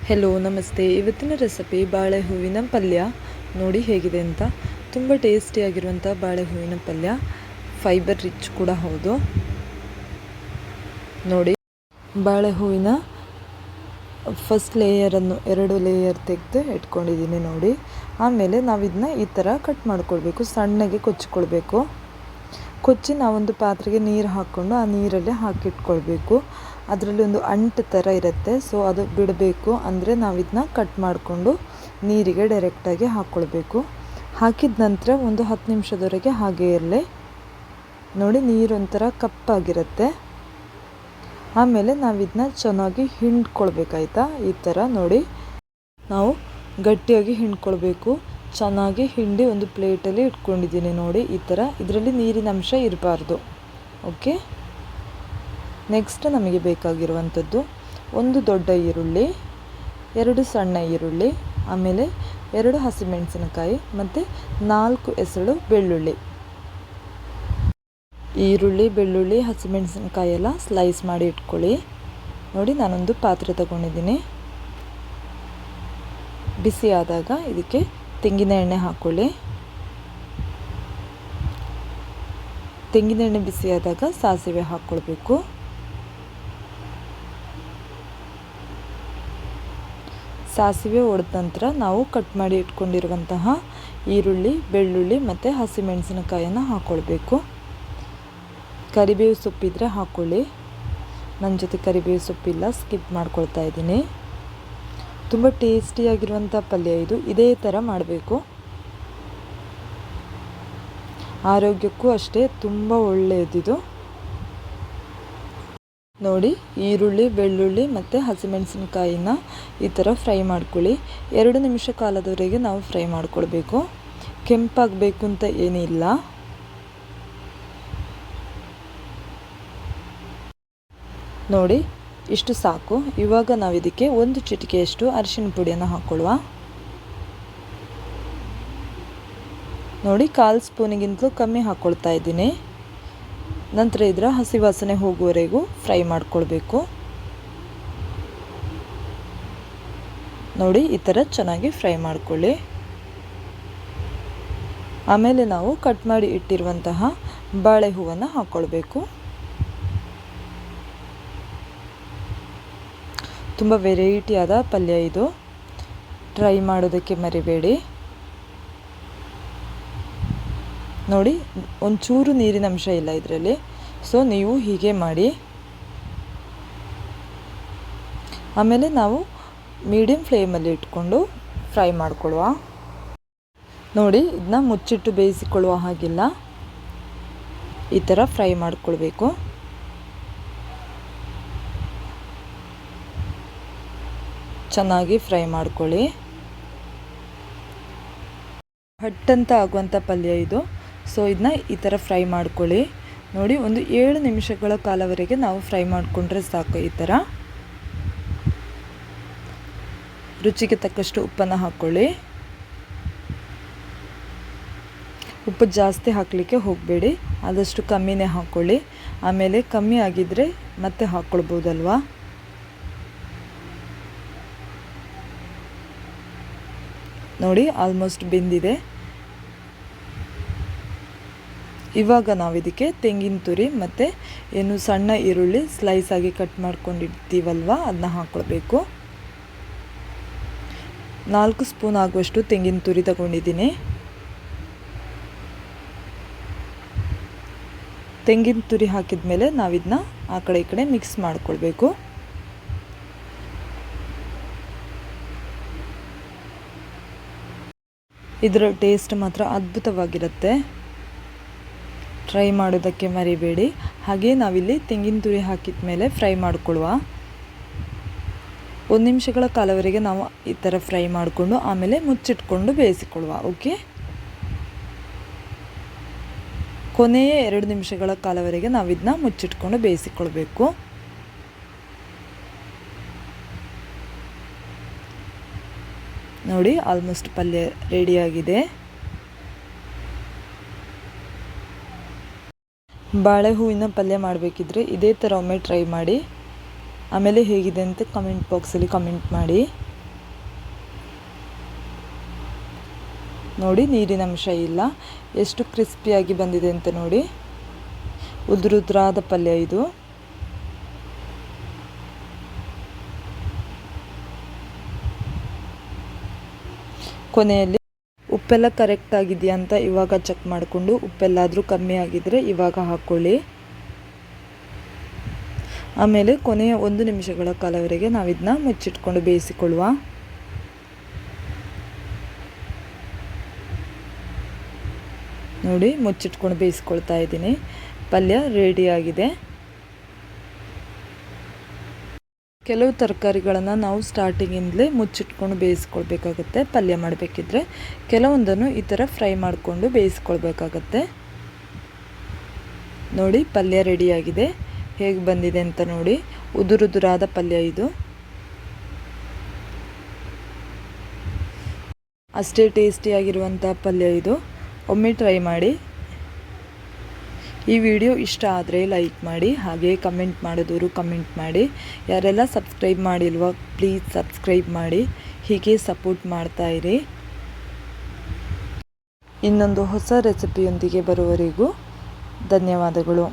Hello ನಮಸ್ತೆ. ಇವತ್ತಿನ recipe ಬಾಳೆ ಹೂವಿನ ಪಲ್ಯ. ನೋಡಿ ಹೇಗಿದೆ ಅಂತ. ತುಂಬ ಟೇಸ್ಟಿಯಾಗಿರುವಂಥ ಬಾಳೆ ಹೂವಿನ ಪಲ್ಯ, ಫೈಬರ್ ರಿಚ್ ಕೂಡ ಹೌದು. ನೋಡಿ, ಬಾಳೆ ಹೂವಿನ ಫಸ್ಟ್ ಲೇಯರನ್ನು 2 ಲೇಯರ್ ತೆಗೆದು ಇಟ್ಕೊಂಡಿದ್ದೀನಿ ನೋಡಿ. ಆಮೇಲೆ ನಾವಿದನ್ನ ಈ ಥರ ಕಟ್ ಮಾಡ್ಕೊಳ್ಬೇಕು, ಸಣ್ಣಗೆ ಕೊಚ್ಚಿಕೊಳ್ಬೇಕು. ಕೊಚ್ಚಿ ನಾವೊಂದು ಪಾತ್ರೆಗೆ ನೀರು ಹಾಕ್ಕೊಂಡು ಆ ನೀರಲ್ಲಿ ಹಾಕಿಟ್ಕೊಳ್ಬೇಕು. ಅದರಲ್ಲಿ ಒಂದು ಅಂಟು ಥರ ಇರುತ್ತೆ, ಸೊ ಅದು ಬಿಡಬೇಕು. ಅಂದರೆ ನಾವಿದನ್ನ ಕಟ್ ಮಾಡಿಕೊಂಡು ನೀರಿಗೆ ಡೈರೆಕ್ಟಾಗಿ ಹಾಕ್ಕೊಳ್ಬೇಕು. ಹಾಕಿದ ನಂತರ ಒಂದು 10 ನಿಮಿಷದವರೆಗೆ ಹಾಗೆ ಇರಲಿ. ನೋಡಿ, ನೀರು ಒಂಥರ ಕಪ್ಪಾಗಿರುತ್ತೆ. ಆಮೇಲೆ ನಾವಿದನ್ನ ಚೆನ್ನಾಗಿ ಹಿಂಡ್ಕೊಳ್ಬೇಕಾಯ್ತಾ. ಈ ಥರ ನೋಡಿ, ನಾವು ಗಟ್ಟಿಯಾಗಿ ಹಿಂಡ್ಕೊಳ್ಬೇಕು. ಚೆನ್ನಾಗಿ ಹಿಂಡಿ ಒಂದು ಪ್ಲೇಟಲ್ಲಿ ಇಟ್ಕೊಂಡಿದ್ದೀನಿ ನೋಡಿ. ಈ ಥರ ಇದರಲ್ಲಿ ನೀರಿನ ಅಂಶ ಇರಬಾರ್ದು. ಓಕೆ, ನೆಕ್ಸ್ಟ್ ನಮಗೆ ಬೇಕಾಗಿರುವಂಥದ್ದು 1 ದೊಡ್ಡ ಈರುಳ್ಳಿ, 2 ಸಣ್ಣ ಈರುಳ್ಳಿ, ಆಮೇಲೆ 2 ಹಸಿಮೆಣಸಿನಕಾಯಿ ಮತ್ತು 4 ಎಸಳು ಬೆಳ್ಳುಳ್ಳಿ. ಈರುಳ್ಳಿ, ಬೆಳ್ಳುಳ್ಳಿ, ಹಸಿಮೆಣಸಿನಕಾಯಿ ಎಲ್ಲ ಸ್ಲೈಸ್ ಮಾಡಿ ಇಟ್ಕೊಳ್ಳಿ. ನೋಡಿ, ನಾನೊಂದು ಪಾತ್ರೆ ತಗೊಂಡಿದ್ದೀನಿ. ಬಿಸಿ ಆದಾಗ ಇದಕ್ಕೆ ತೆಂಗಿನ ಎಣ್ಣೆ ಹಾಕ್ಕೊಳ್ಳಿ. ತೆಂಗಿನ ಎಣ್ಣೆ ಬಿಸಿ ಆದಾಗ ಸಾಸಿವೆ ಹಾಕ್ಕೊಳ್ಬೇಕು. ಸಾಸಿವೆ ಹೊಡೆದ ನಂತರ ನಾವು ಕಟ್ ಮಾಡಿ ಇಟ್ಕೊಂಡಿರುವಂತಹ ಈರುಳ್ಳಿ, ಬೆಳ್ಳುಳ್ಳಿ ಮತ್ತು ಹಸಿಮೆಣಸಿನಕಾಯನ್ನು ಹಾಕ್ಕೊಳ್ಬೇಕು. ಕರಿಬೇವು ಸೊಪ್ಪಿದ್ರೆ ಹಾಕ್ಕೊಳ್ಳಿ. ನನ್ನ ಜೊತೆ ಕರಿಬೇವು ಸೊಪ್ಪಿಲ್ಲ, ಸ್ಕಿಪ್ ಮಾಡ್ಕೊಳ್ತಾ ಇದ್ದೀನಿ. ತುಂಬ ಟೇಸ್ಟಿಯಾಗಿರುವಂಥ ಪಲ್ಯ ಇದು. ಇದೇ ಥರ ಮಾಡಬೇಕು. ಆರೋಗ್ಯಕ್ಕೂ ಅಷ್ಟೇ ತುಂಬ ಒಳ್ಳೆಯದಿದು. ನೋಡಿ, ಈರುಳ್ಳಿ, ಬೆಳ್ಳುಳ್ಳಿ ಮತ್ತು ಹಸಿಮೆಣಸಿನಕಾಯಿನ ಈ ಥರ ಫ್ರೈ ಮಾಡ್ಕೊಳ್ಳಿ. 2 ನಿಮಿಷ ಕಾಲದವರೆಗೆ ನಾವು ಫ್ರೈ ಮಾಡ್ಕೊಳ್ಬೇಕು. ಕೆಂಪಾಗಬೇಕು ಅಂತ ಏನಿಲ್ಲ. ನೋಡಿ, ಇಷ್ಟು ಸಾಕು. ಇವಾಗ ನಾವು ಇದಕ್ಕೆ 1 ಚಿಟಿಕೆಯಷ್ಟು ಅರಿಶಿನ ಪುಡಿಯನ್ನು ಹಾಕ್ಕೊಳ್ಳುವ. ನೋಡಿ, 1/4 ಸ್ಪೂನಿಗಿಂತಲೂ ಕಮ್ಮಿ ಹಾಕ್ಕೊಳ್ತಾ ಇದ್ದೀನಿ. ನಂತರ ಇದರ ಹಸಿ ವಾಸನೆ ಹೋಗುವವರೆಗೂ ಫ್ರೈ ಮಾಡ್ಕೊಳ್ಬೇಕು. ನೋಡಿ, ಈ ಥರ ಚೆನ್ನಾಗಿ ಫ್ರೈ ಮಾಡ್ಕೊಳ್ಳಿ. ಆಮೇಲೆ ನಾವು ಕಟ್ ಮಾಡಿ ಇಟ್ಟಿರುವಂತಹ ಬಾಳೆ ಹೂವನ್ನು ಹಾಕ್ಕೊಳ್ಬೇಕು. ತುಂಬ ವೆರೈಟಿಯಾದ ಪಲ್ಯ ಇದು. ಟ್ರೈ ಮಾಡೋದಕ್ಕೆ ಮರಿಬೇಡಿ. ನೋಡಿ, ಒಂಚೂರು ನೀರಿನ ಅಂಶ ಇಲ್ಲ ಇದರಲ್ಲಿ, ಸೊ ನೀವು ಹೀಗೆ ಮಾಡಿ. ಆಮೇಲೆ ನಾವು ಮೀಡಿಯಮ್ ಫ್ಲೇಮಲ್ಲಿ ಇಟ್ಕೊಂಡು ಫ್ರೈ ಮಾಡ್ಕೊಳ್ಳುವ. ನೋಡಿ, ಇದನ್ನ ಮುಚ್ಚಿಟ್ಟು ಬೇಯಿಸಿಕೊಳ್ಳುವ ಹಾಗಿಲ್ಲ, ಈ ಥರ ಫ್ರೈ ಮಾಡ್ಕೊಳ್ಬೇಕು. ಚೆನ್ನಾಗಿ ಫ್ರೈ ಮಾಡ್ಕೊಳ್ಳಿ. ಹಟ್ಟಂತ ಆಗುವಂಥ ಪಲ್ಯ ಇದು. ಸೊ ಇದನ್ನ ಈ ಥರ ಫ್ರೈ ಮಾಡ್ಕೊಳ್ಳಿ. ನೋಡಿ, ಒಂದು 7 ನಿಮಿಷಗಳ ಕಾಲವರೆಗೆ ನಾವು ಫ್ರೈ ಮಾಡಿಕೊಂಡ್ರೆ ಸಾಕು. ಈ ಥರ ರುಚಿಗೆ ತಕ್ಕಷ್ಟು ಉಪ್ಪನ್ನು ಹಾಕ್ಕೊಳ್ಳಿ. ಉಪ್ಪು ಜಾಸ್ತಿ ಹಾಕಲಿಕ್ಕೆ ಹೋಗಬೇಡಿ, ಆದಷ್ಟು ಕಮ್ಮಿನೇ ಹಾಕ್ಕೊಳ್ಳಿ. ಆಮೇಲೆ ಕಮ್ಮಿ ಆಗಿದ್ದರೆ ಮತ್ತೆ ಹಾಕ್ಕೊಳ್ಬೋದಲ್ವಾ. ನೋಡಿ, ಆಲ್ಮೋಸ್ಟ್ ಬೆಂದಿದೆ. ಇವಾಗ ನಾವು ಇದಕ್ಕೆ ತೆಂಗಿನ ತುರಿ ಮತ್ತು ಏನು ಸಣ್ಣ ಈರುಳ್ಳಿ ಸ್ಲೈಸ್ ಆಗಿ ಕಟ್ ಮಾಡ್ಕೊಂಡಿರ್ತೀವಲ್ವ, ಅದನ್ನ ಹಾಕ್ಕೊಳ್ಬೇಕು. 4 ಸ್ಪೂನ್ ಆಗುವಷ್ಟು ತೆಂಗಿನ ತುರಿ ತಗೊಂಡಿದ್ದೀನಿ. ತೆಂಗಿನ ತುರಿ ಹಾಕಿದ ಮೇಲೆ ನಾವಿದನ್ನ ಆ ಕಡೆ ಈ ಕಡೆ ಮಿಕ್ಸ್ ಮಾಡ್ಕೊಳ್ಬೇಕು. ಇದರ ಟೇಸ್ಟ್ ಮಾತ್ರ ಅದ್ಭುತವಾಗಿರುತ್ತೆ. ಟ್ರೈ ಮಾಡೋದಕ್ಕೆ ಮರಿಬೇಡಿ. ಹಾಗೆ ನಾವಿಲ್ಲಿ ತೆಂಗಿನ ತುರಿ ಹಾಕಿದ ಮೇಲೆ ಫ್ರೈ ಮಾಡ್ಕೊಳ್ಳುವ. 1 ನಿಮಿಷಗಳ ಕಾಲವರೆಗೆ ನಾವು ಈ ಥರ ಫ್ರೈ ಮಾಡಿಕೊಂಡು ಆಮೇಲೆ ಮುಚ್ಚಿಟ್ಕೊಂಡು ಬೇಯಿಸಿಕೊಳ್ಳುವ. ಓಕೆ, ಕೊನೆಯ 2 ನಿಮಿಷಗಳ ಕಾಲವರೆಗೆ ನಾವಿದನ್ನ ಮುಚ್ಚಿಟ್ಕೊಂಡು ಬೇಯಿಸಿಕೊಳ್ಬೇಕು. ನೋಡಿ, ಆಲ್ಮೋಸ್ಟ್ ಪಲ್ಯ ರೆಡಿಯಾಗಿದೆ. ಬಾಳೆ ಹೂವಿನ ಪಲ್ಯ ಮಾಡಬೇಕಿದ್ರೆ ಇದೇ ಥರ ಒಮ್ಮೆ ಟ್ರೈ ಮಾಡಿ. ಆಮೇಲೆ ಹೇಗಿದೆ ಅಂತ ಕಮೆಂಟ್ ಬಾಕ್ಸಲ್ಲಿ ಕಮೆಂಟ್ ಮಾಡಿ. ನೋಡಿ ನೀರಿನ ಅಂಶ ಇಲ್ಲ, ಎಷ್ಟು ಕ್ರಿಸ್ಪಿಯಾಗಿ ಬಂದಿದೆ ಅಂತ ನೋಡಿ. ಉದುರುದ್ರಾದ ಪಲ್ಯ ಇದು. ಕೊನೆಯಲ್ಲಿ ಉಪ್ಪೆಲ್ಲ ಕರೆಕ್ಟ್ ಆಗಿದೆಯಾ ಅಂತ ಇವಾಗ ಚೆಕ್ ಮಾಡಿಕೊಂಡು ಉಪ್ಪೆಲ್ಲಾದರೂ ಕಮ್ಮಿ ಆಗಿದ್ದರೆ ಇವಾಗ ಹಾಕ್ಕೊಳ್ಳಿ. ಆಮೇಲೆ ಕೊನೆಯ 1 ನಿಮಿಷಗಳ ಕಾಲವರೆಗೆ ನಾವಿದನ್ನ ಮುಚ್ಚಿಟ್ಕೊಂಡು ಬೇಯಿಸಿಕೊಳ್ಳುವ. ನೋಡಿ ಮುಚ್ಚಿಟ್ಕೊಂಡು ಬೇಯಿಸ್ಕೊಳ್ತಾ ಇದ್ದೀನಿ. ಪಲ್ಯ ರೆಡಿಯಾಗಿದೆ. ಕೆಲವು ತರಕಾರಿಗಳನ್ನು ನಾವು ಸ್ಟಾರ್ಟಿಂಗಿಂದಲೇ ಮುಚ್ಚಿಟ್ಕೊಂಡು ಬೇಯಿಸ್ಕೊಳ್ಬೇಕಾಗತ್ತೆ ಪಲ್ಯ ಮಾಡಬೇಕಿದ್ರೆ. ಕೆಲವೊಂದನ್ನು ಈ ಥರ ಫ್ರೈ ಮಾಡಿಕೊಂಡು ಬೇಯಿಸ್ಕೊಳ್ಬೇಕಾಗತ್ತೆ. ನೋಡಿ ಪಲ್ಯ ರೆಡಿಯಾಗಿದೆ. ಹೇಗೆ ಬಂದಿದೆ ಅಂತ ನೋಡಿ. ಉದುರುದುರಾದ ಪಲ್ಯ ಇದು. ಅಷ್ಟೇ ಟೇಸ್ಟಿಯಾಗಿರುವಂಥ ಪಲ್ಯ ಇದು. ಒಮ್ಮೆ ಟ್ರೈ ಮಾಡಿ. ಈ ವಿಡಿಯೋ ಇಷ್ಟ ಆದರೆ ಲೈಕ್ ಮಾಡಿ, ಹಾಗೆ ಕಮೆಂಟ್ ಮಾಡಿದವರು ಕಮೆಂಟ್ ಮಾಡಿ. ಯಾರೆಲ್ಲ ಸಬ್ಸ್ಕ್ರೈಬ್ ಮಾಡಿಲ್ವೋ ಪ್ಲೀಸ್ ಸಬ್ಸ್ಕ್ರೈಬ್ ಮಾಡಿ. ಹೀಗೆ ಸಪೋರ್ಟ್ ಮಾಡ್ತಾಯಿರಿ. ಇನ್ನೊಂದು ಹೊಸ ರೆಸಿಪಿಯೊಂದಿಗೆ ಬರುವವರೆಗೂ ಧನ್ಯವಾದಗಳು.